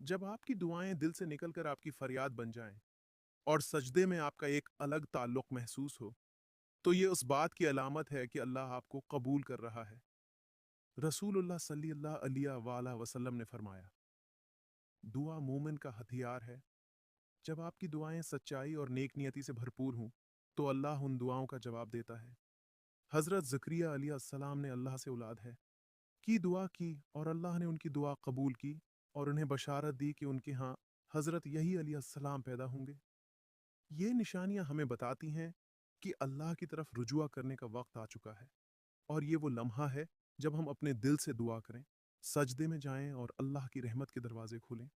जब आपकी दुआएं दिल से निकलकर आपकी फरियाद बन जाएं और सजदे में आपका एक अलग ताल्लुक महसूस हो, तो ये उस बात की अलामत है कि अल्लाह आपको कबूल कर रहा है। रसूलुल्लाह सल्लल्लाहु अलैहि वसल्लम ने फरमाया, दुआ मोमिन का हथियार है। जब आपकी दुआएं सच्चाई और नेक नियति से भरपूर हों, तो अल्लाह उन दुआओं का जवाब देता है। हज़रत ज़करिया अलैहिस्सलाम ने अल्लाह से औलाद है की दुआ की और अल्लाह ने उनकी दुआ कबूल की और उन्हें बशारत दी कि उनके यहाँ हज़रत यही अलैहिस्सलाम पैदा होंगे। ये निशानियां हमें बताती हैं कि अल्लाह की तरफ रुजुआ करने का वक्त आ चुका है और ये वो लम्हा है जब हम अपने दिल से दुआ करें, सजदे में जाएं और अल्लाह की रहमत के दरवाजे खोलें।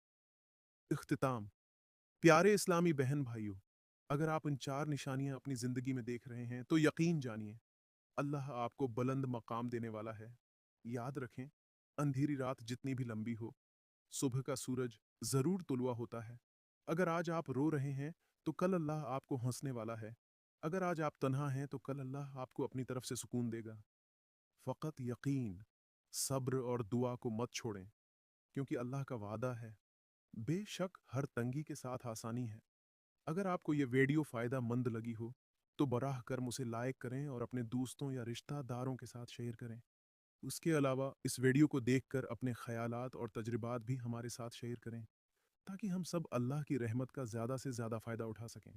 इख्तिताम, प्यारे इस्लामी बहन भाइयों, अगर आप इन 4 निशानियां अपनी ज़िंदगी में देख रहे हैं तो यकीन जानिए अल्लाह आपको बुलंद मकाम देने वाला है। याद रखें, अंधेरी रात जितनी भी लंबी हो, सुबह का सूरज ज़रूर तुलवा होता है। अगर आज आप रो रहे हैं तो कल अल्लाह आपको हंसने वाला है। अगर आज आप तन्हा हैं तो कल अल्लाह आपको अपनी तरफ से सुकून देगा। फ़कत यकीन, सब्र और दुआ को मत छोड़ें, क्योंकि अल्लाह का वादा है, बेशक हर तंगी के साथ आसानी है। अगर आपको ये वीडियो फ़ायदा मंद लगी हो, तो बराह कर्म उसे लाइक करें और अपने दोस्तों या रिश्तेदारों के साथ शेयर करें। उसके अलावा इस वीडियो को देखकर अपने ख़यालात और तजुर्बात भी हमारे साथ शेयर करें, ताकि हम सब अल्लाह की रहमत का ज़्यादा से ज़्यादा फ़ायदा उठा सकें।